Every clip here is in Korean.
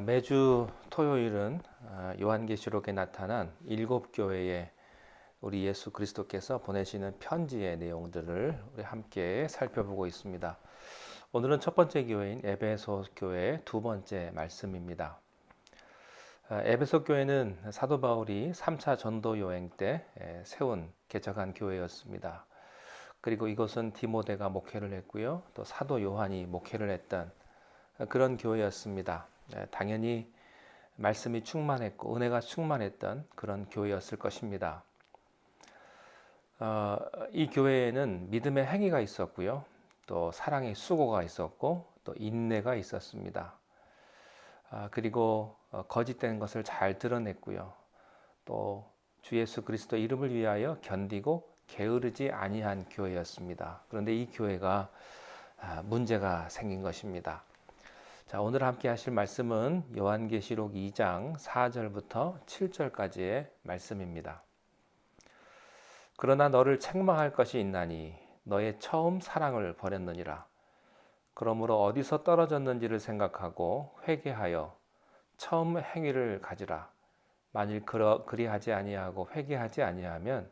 매주 토요일은 요한계시록에 나타난 일곱 교회에 우리 예수 그리스도께서 보내시는 편지의 내용들을 우리 함께 살펴보고 있습니다. 오늘은 첫 번째 교회인 에베소 교회의 두 번째 말씀입니다. 에베소 교회는 사도 바울이 3차 전도 여행 때 세운 개척한 교회였습니다. 그리고 이곳은 디모데가 목회를 했고요. 또 사도 요한이 목회를 했던 그런 교회였습니다. 당연히 말씀이 충만했고 은혜가 충만했던 그런 교회였을 것입니다. 이 교회에는 믿음의 행위가 있었고요. 또 사랑의 수고가 있었고 또 인내가 있었습니다. 그리고 거짓된 것을 잘 드러냈고요. 또 주 예수 그리스도 이름을 위하여 견디고 게으르지 아니한 교회였습니다. 그런데 이 교회가 문제가 생긴 것입니다. 자, 오늘 함께 하실 말씀은 요한계시록 2장 4절부터 7절까지의 말씀입니다. 그러나 너를 책망할 것이 있나니 너의 처음 사랑을 버렸느니라. 그러므로 어디서 떨어졌는지를 생각하고 회개하여 처음 행위를 가지라. 만일 그리하지 아니하고 회개하지 아니하면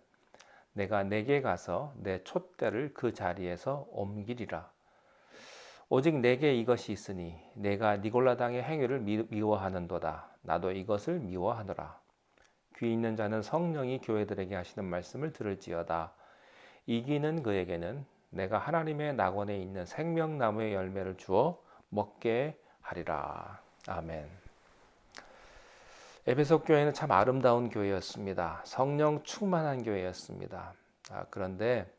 내가 내게 가서 내 촛대를 그 자리에서 옮기리라. 오직 내게 이것이 있으니 내가 니골라당의 행위를 미워하는도다. 나도 이것을 미워하노라. 귀 있는 자는 성령이 교회들에게 하시는 말씀을 들을지어다. 이기는 그에게는 내가 하나님의 낙원에 있는 생명나무의 열매를 주어 먹게 하리라. 아멘. 에베소 교회는 참 아름다운 교회였습니다. 성령 충만한 교회였습니다. 그런데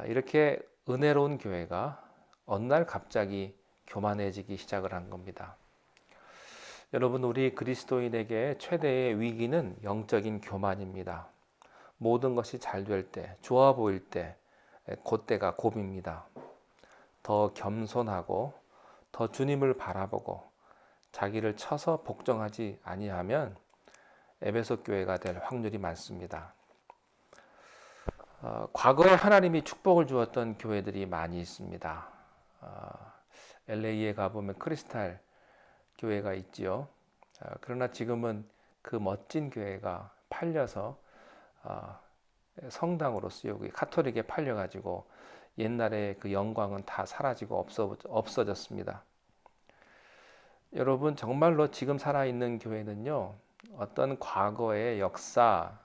이렇게 은혜로운 교회가 어느 날 갑자기 교만해지기 시작을 한 겁니다. 여러분, 우리 그리스도인에게 최대의 위기는 영적인 교만입니다. 모든 것이 잘 될 때, 좋아 보일 때, 그때가 고비입니다. 더 겸손하고 더 주님을 바라보고 자기를 쳐서 복종하지 아니하면 에베소 교회가 될 확률이 많습니다. 과거에 하나님이 축복을 주었던 교회들이 많이 있습니다. LA에 가보면 크리스탈 교회가 있지요. 그러나 지금은 그 멋진 교회가 팔려서 성당으로 쓰이고 카톨릭에 팔려가지고 옛날에 그 영광은 다 사라지고 없어졌습니다. 여러분, 정말로 지금 살아있는 교회는요, 어떤 과거의 역사,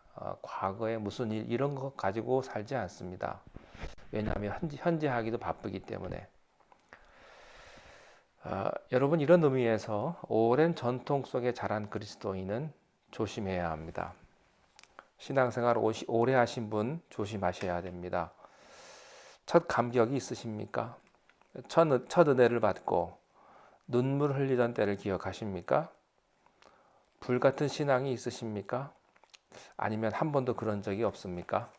과거의 무슨 일 이런 것 가지고 살지 않습니다. 왜냐하면 현재 하기도 바쁘기 때문에. 여러분, 이런 의미에서 오랜 전통 속에 자란 그리스도인은 조심해야 합니다. 신앙생활 오래 하신 분 조심하셔야 됩니다. 첫 감격이 있으십니까? 첫 은혜를 받고 눈물 흘리던 때를 기억하십니까? 불같은 신앙이 있으십니까? 아니면 한 번도 그런 적이 없습니까?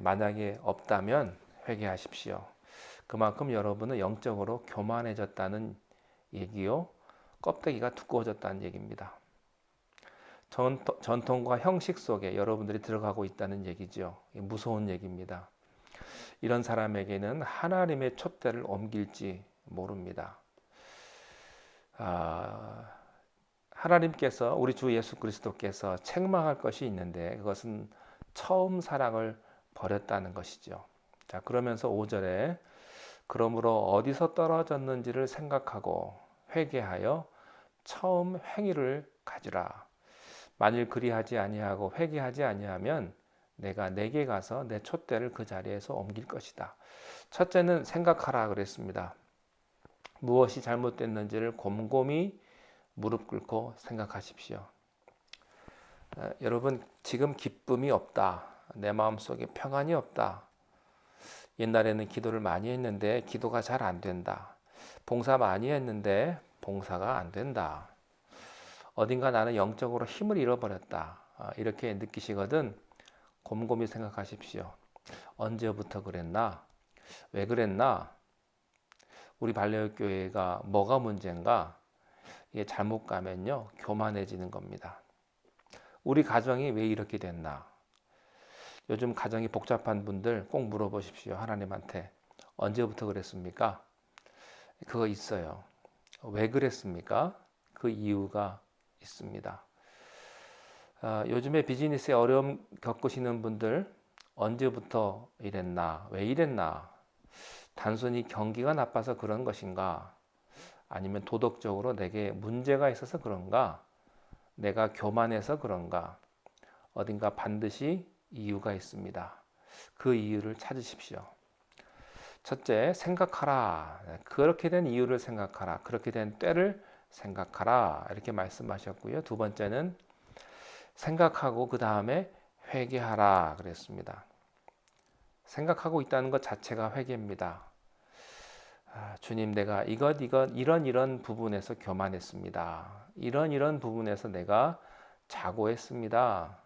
만약에 없다면 회개하십시오. 그만큼 여러분은 영적으로 교만해졌다는 얘기요. 껍데기가 두꺼워졌다는 얘기입니다. 전통과 형식 속에 여러분들이 들어가고 있다는 얘기죠. 무서운 얘기입니다. 이런 사람에게는 하나님의 촛대를 옮길지 모릅니다. 하나님께서 우리 주 예수 그리스도께서 책망할 것이 있는데 그것은 처음 사랑을 버렸다는 것이죠. 자, 그러면서 5절에 그러므로 어디서 떨어졌는지를 생각하고 회개하여 처음 행위를 가지라. 만일 그리하지 아니하고 회개하지 아니하면 내가 내게 가서 내 촛대를 그 자리에서 옮길 것이다. 첫째는 생각하라 그랬습니다. 무엇이 잘못됐는지를 곰곰이 무릎 꿇고 생각하십시오. 여러분, 지금 기쁨이 없다. 내 마음속에 평안이 없다. 옛날에는 기도를 많이 했는데 기도가 잘 안 된다. 봉사 많이 했는데 봉사가 안 된다. 어딘가 나는 영적으로 힘을 잃어버렸다. 이렇게 느끼시거든 곰곰이 생각하십시오. 언제부터 그랬나? 왜 그랬나? 우리 발레교회가 뭐가 문제인가? 이게 잘못 가면요, 교만해지는 겁니다. 우리 가정이 왜 이렇게 됐나? 요즘 가정이 복잡한 분들 꼭 물어보십시오. 하나님한테. 언제부터 그랬습니까? 그거 있어요. 왜 그랬습니까? 그 이유가 있습니다. 요즘에 비즈니스에 어려움 겪으시는 분들 언제부터 이랬나? 왜 이랬나? 단순히 경기가 나빠서 그런 것인가? 아니면 도덕적으로 내게 문제가 있어서 그런가? 내가 교만해서 그런가? 어딘가 반드시 이유가 있습니다. 그 이유를 찾으십시오. 첫째, 생각하라. 그렇게 된 이유를 생각하라. 그렇게 된 때를 생각하라. 이렇게 말씀하셨고요. 두 번째는 생각하고 그 다음에 회개하라 그랬습니다. 생각하고 있다는 것 자체가 회개입니다. 주님, 내가 이런 부분에서 교만했습니다. 이런 부분에서 내가 자고했습니다.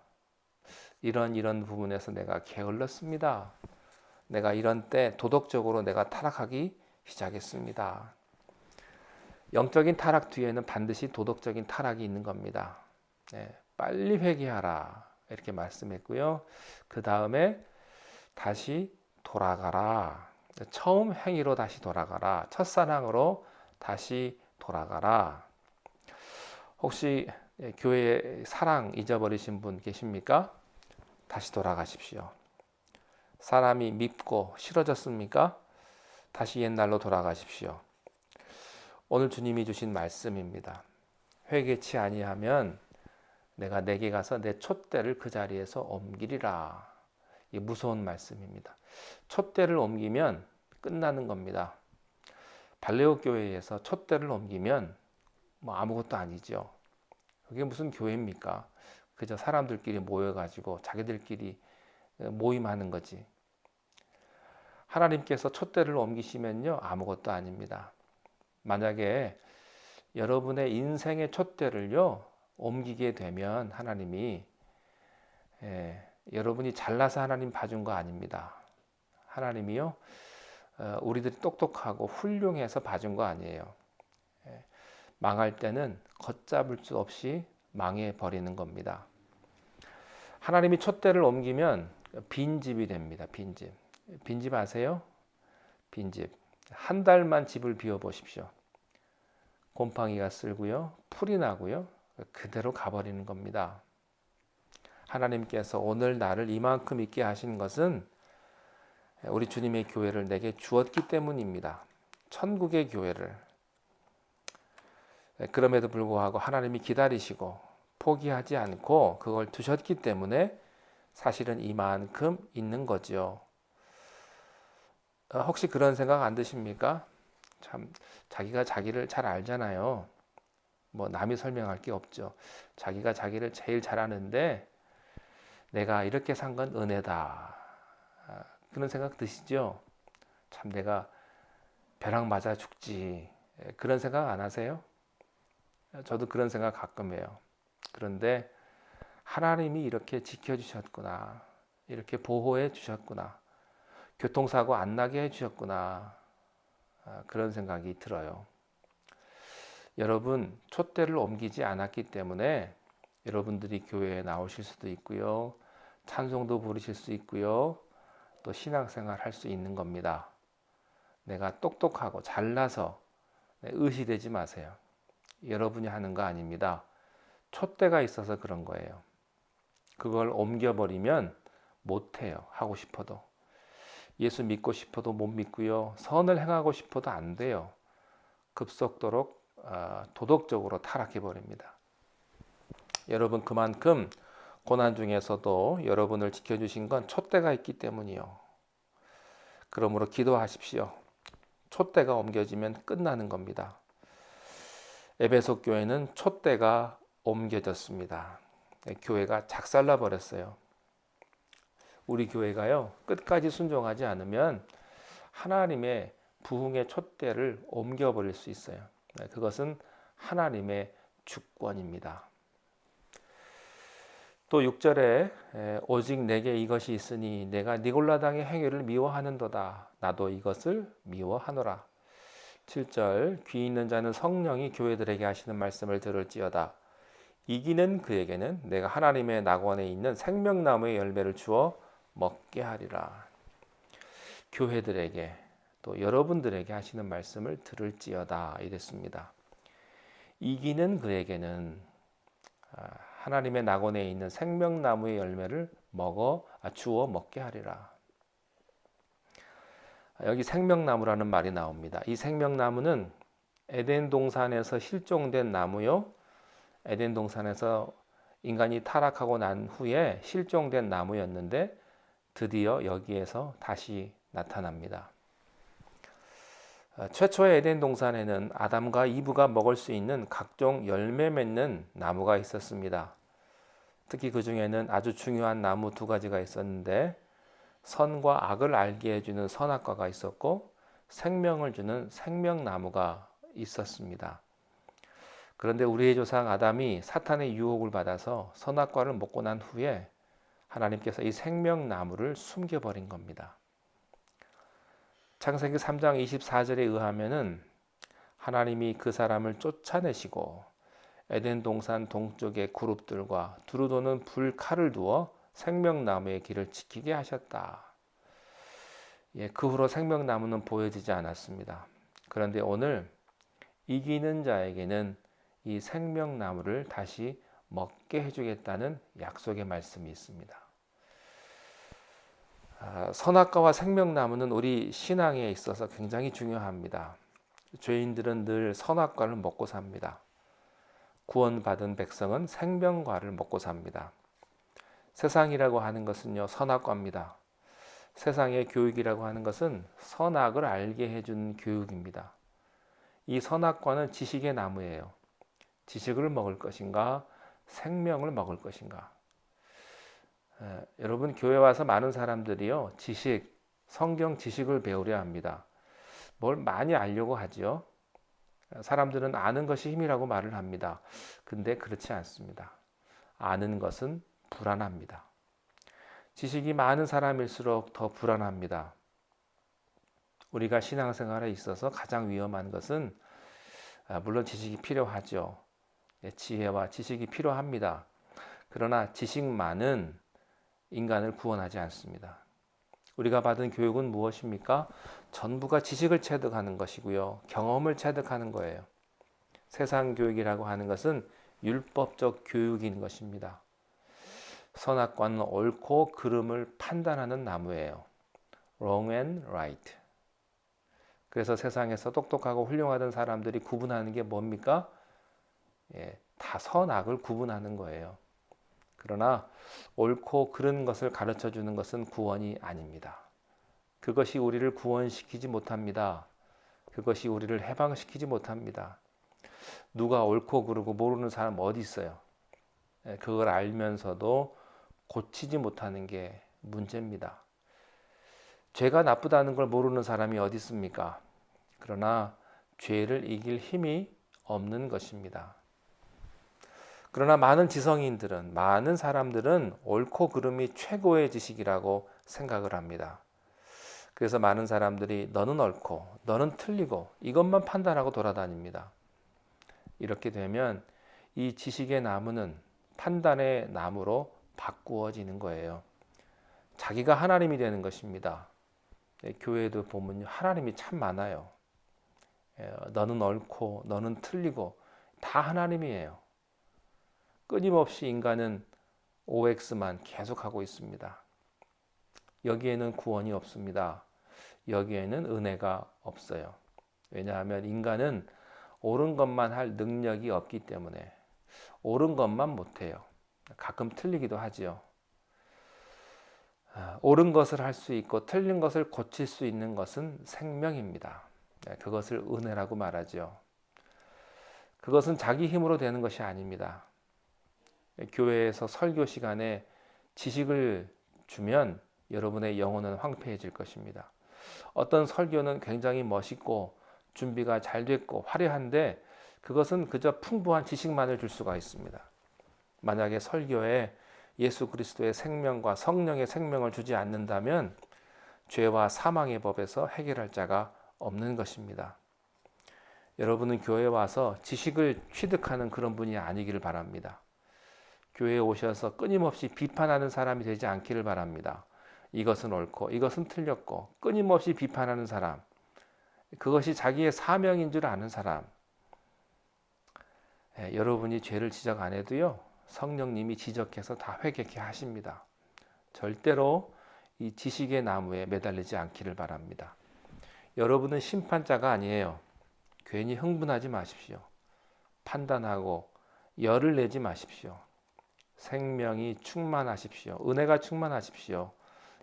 이런 부분에서 내가 게을렀습니다. 내가 이런 때 도덕적으로 내가 타락하기 시작했습니다. 영적인 타락 뒤에는 반드시 도덕적인 타락이 있는 겁니다. 네, 빨리 회개하라 이렇게 말씀했고요. 그 다음에 다시 돌아가라. 처음 행위로 다시 돌아가라. 첫사랑으로 다시 돌아가라. 혹시 교회 사랑 잊어버리신 분 계십니까? 다시 돌아가십시오. 사람이 밉고 싫어졌습니까? 다시 옛날로 돌아가십시오. 오늘 주님이 주신 말씀입니다. 회개치 아니하면 내가 내게 가서 내 촛대를 그 자리에서 옮기리라. 이 무서운 말씀입니다. 촛대를 옮기면 끝나는 겁니다. 발레오 교회에서 촛대를 옮기면 뭐 아무것도 아니죠. 그게 무슨 교회입니까? 그저 사람들끼리 모여가지고 자기들끼리 모임하는 거지. 하나님께서 촛대를 옮기시면요 아무것도 아닙니다. 만약에 여러분의 인생의 촛대를요 옮기게 되면 하나님이 여러분이 잘나서 하나님 봐준 거 아닙니다. 하나님이요 우리들이 똑똑하고 훌륭해서 봐준 거 아니에요. 망할 때는 걷잡을 수 없이 망해 버리는 겁니다. 하나님이 촛대를 옮기면 빈집이 됩니다. 빈집 아세요? 빈집. 한 달만 집을 비워 보십시오. 곰팡이가 쓸고요. 풀이 나고요. 그대로 가버리는 겁니다. 하나님께서 오늘 나를 이만큼 있게 하신 것은 우리 주님의 교회를 내게 주었기 때문입니다. 천국의 교회를. 그럼에도 불구하고 하나님이 기다리시고 포기하지 않고 그걸 두셨기 때문에 사실은 이만큼 있는 거죠. 혹시 그런 생각 안 드십니까? 참 자기가 자기를 잘 알잖아요. 뭐 남이 설명할 게 없죠. 자기가 자기를 제일 잘 아는데 내가 이렇게 산 건 은혜다. 그런 생각 드시죠? 참 내가 벼락 맞아 죽지. 그런 생각 안 하세요? 저도 그런 생각 가끔 해요. 그런데 하나님이 이렇게 지켜주셨구나. 이렇게 보호해 주셨구나. 교통사고 안 나게 해 주셨구나. 그런 생각이 들어요. 여러분, 촛대를 옮기지 않았기 때문에 여러분들이 교회에 나오실 수도 있고요. 찬송도 부르실 수 있고요. 또 신앙생활 할 수 있는 겁니다. 내가 똑똑하고 잘나서 의시되지 마세요. 여러분이 하는 거 아닙니다. 촛대가 있어서 그런 거예요. 그걸 옮겨버리면 못해요. 하고 싶어도. 예수 믿고 싶어도 못 믿고요. 선을 행하고 싶어도 안 돼요. 급속도로 도덕적으로 타락해 버립니다. 여러분 그만큼 고난 중에서도 여러분을 지켜주신 건 촛대가 있기 때문이요. 그러므로 기도하십시오. 촛대가 옮겨지면 끝나는 겁니다. 에베소 교회는 촛대가 옮겨졌습니다. 교회가 작살나 버렸어요. 우리 교회가요 끝까지 순종하지 않으면 하나님의 부흥의 촛대를 옮겨버릴 수 있어요. 그것은 하나님의 주권입니다. 또 6절에 오직 내게 이것이 있으니 내가 니골라당의 행위를 미워하는도다. 나도 이것을 미워하노라. 7절 귀 있는 자는 성령이 교회들에게 하시는 말씀을 들을지어다. 이기는 그에게는 내가 하나님의 낙원에 있는 생명나무의 열매를 주어 먹게 하리라. 교회들에게 또 여러분들에게 하시는 말씀을 들을지어다 이랬습니다. 이기는 그에게는 하나님의 낙원에 있는 생명나무의 열매를 주어 먹게 하리라. 여기 생명나무라는 말이 나옵니다. 이 생명나무는 에덴 동산에서 실종된 나무요. 에덴 동산에서 인간이 타락하고 난 후에 실종된 나무였는데 드디어 여기에서 다시 나타납니다. 최초의 에덴 동산에는 아담과 이브가 먹을 수 있는 각종 열매 맺는 나무가 있었습니다. 특히 그 중에는 아주 중요한 나무 두 가지가 있었는데 선과 악을 알게 해주는 선악과가 있었고 생명을 주는 생명나무가 있었습니다. 그런데 우리의 조상 아담이 사탄의 유혹을 받아서 선악과를 먹고 난 후에 하나님께서 이 생명나무를 숨겨버린 겁니다. 창세기 3장 24절에 의하면은 하나님이 그 사람을 쫓아내시고 에덴 동산 동쪽의 그룹들과 두루 도는 불칼을 두어 생명나무의 길을 지키게 하셨다. 그 후로 생명나무는 보여지지 않았습니다. 그런데 오늘 이기는 자에게는 이 생명나무를 다시 먹게 해주겠다는 약속의 말씀이 있습니다. 선악과와 생명나무는 우리 신앙에 있어서 굉장히 중요합니다. 죄인들은 늘 선악과를 먹고 삽니다. 구원받은 백성은 생명과를 먹고 삽니다. 세상이라고 하는 것은요, 선악과입니다. 세상의 교육이라고 하는 것은 선악을 알게 해준 교육입니다. 이 선악과는 지식의 나무예요. 지식을 먹을 것인가, 생명을 먹을 것인가. 여러분, 교회 와서 많은 사람들이요, 성경 지식을 배우려 합니다. 뭘 많이 알려고 하죠. 사람들은 아는 것이 힘이라고 말을 합니다. 근데 그렇지 않습니다. 아는 것은 불안합니다. 지식이 많은 사람일수록 더 불안합니다. 우리가 신앙생활에 있어서 가장 위험한 것은 물론 지식이 필요하죠. 지혜와 지식이 필요합니다. 그러나 지식만은 인간을 구원하지 않습니다. 우리가 받은 교육은 무엇입니까? 전부가 지식을 체득하는 것이고요. 경험을 체득하는 거예요. 세상 교육이라고 하는 것은 율법적 교육인 것입니다. 선악과는 옳고 그름을 판단하는 나무예요. Wrong and right. 그래서 세상에서 똑똑하고 훌륭하던 사람들이 구분하는 게 뭡니까? 다 선악을 구분하는 거예요. 그러나 옳고 그른 것을 가르쳐 주는 것은 구원이 아닙니다. 그것이 우리를 구원시키지 못합니다. 그것이 우리를 해방시키지 못합니다. 누가 옳고 그르고 모르는 사람 어디 있어요? 그걸 알면서도 고치지 못하는 게 문제입니다. 죄가 나쁘다는 걸 모르는 사람이 어디 있습니까? 그러나 죄를 이길 힘이 없는 것입니다. 그러나 많은 지성인들은, 많은 사람들은 옳고 그름이 최고의 지식이라고 생각을 합니다. 그래서 많은 사람들이 너는 옳고 너는 틀리고 이것만 판단하고 돌아다닙니다. 이렇게 되면 이 지식의 나무는 판단의 나무로 바꾸어지는 거예요. 자기가 하나님이 되는 것입니다. 교회도 보면 하나님이 참 많아요. 너는 옳고 너는 틀리고 다 하나님이에요. 끊임없이 인간은 OX만 계속하고 있습니다. 여기에는 구원이 없습니다. 여기에는 은혜가 없어요. 왜냐하면 인간은 옳은 것만 할 능력이 없기 때문에 옳은 것만 못해요. 가끔 틀리기도 하지요. 옳은 것을 할 수 있고 틀린 것을 고칠 수 있는 것은 생명입니다. 그것을 은혜라고 말하죠. 그것은 자기 힘으로 되는 것이 아닙니다. 교회에서 설교 시간에 지식을 주면 여러분의 영혼은 황폐해질 것입니다. 어떤 설교는 굉장히 멋있고 준비가 잘 됐고 화려한데 그것은 그저 풍부한 지식만을 줄 수가 있습니다. 만약에 설교에 예수 그리스도의 생명과 성령의 생명을 주지 않는다면 죄와 사망의 법에서 해결할 자가 없는 것입니다. 여러분은 교회에 와서 지식을 취득하는 그런 분이 아니기를 바랍니다. 교회에 오셔서 끊임없이 비판하는 사람이 되지 않기를 바랍니다. 이것은 옳고 이것은 틀렸고 끊임없이 비판하는 사람, 그것이 자기의 사명인 줄 아는 사람, 여러분이 죄를 지적 안 해도요, 성령님이 지적해서 다 회개케 하십니다. 절대로 이 지식의 나무에 매달리지 않기를 바랍니다. 여러분은 심판자가 아니에요. 괜히 흥분하지 마십시오. 판단하고 열을 내지 마십시오. 생명이 충만하십시오. 은혜가 충만하십시오.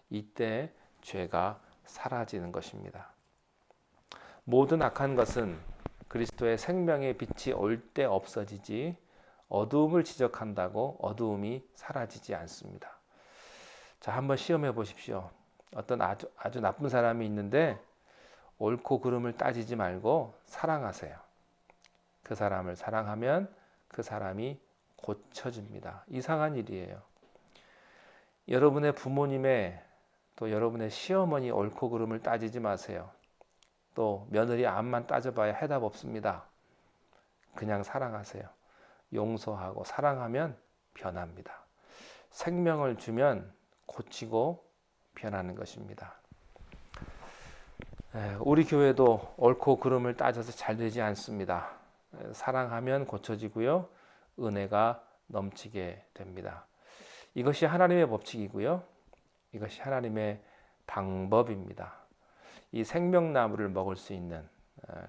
이때 죄가 사라지는 것입니다. 모든 악한 것은 그리스도의 생명의 빛이 올 때 없어지지 어두움을 지적한다고 어두움이 사라지지 않습니다. 자, 한번 시험해 보십시오. 어떤 아주 나쁜 사람이 있는데 옳고 그름을 따지지 말고 사랑하세요. 그 사람을 사랑하면 그 사람이 고쳐집니다. 이상한 일이에요. 여러분의 부모님의 또 여러분의 시어머니 옳고 그름을 따지지 마세요. 또 며느리 앞만 따져봐야 해답 없습니다. 그냥 사랑하세요. 용서하고 사랑하면 변합니다. 생명을 주면 고치고 변하는 것입니다. 우리 교회도 옳고 그름을 따져서 잘 되지 않습니다. 사랑하면 고쳐지고요. 은혜가 넘치게 됩니다. 이것이 하나님의 법칙이고요. 이것이 하나님의 방법입니다. 이 생명나무를 먹을 수 있는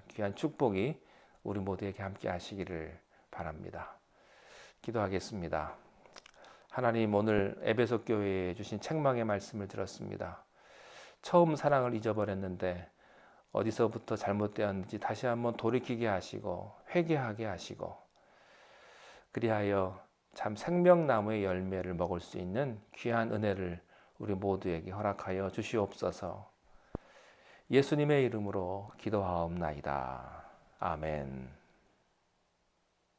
귀한 축복이 우리 모두에게 함께 하시기를 바랍니다. 기도하겠습니다. 하나님, 오늘 에베소 교회에 주신 책망의 말씀을 들었습니다. 처음 사랑을 잊어버렸는데 어디서부터 잘못되었는지 다시 한번 돌이키게 하시고 회개하게 하시고, 그리하여 참 생명나무의 열매를 먹을 수 있는 귀한 은혜를 우리 모두에게 허락하여 주시옵소서. 예수님의 이름으로 기도하옵나이다. 아멘.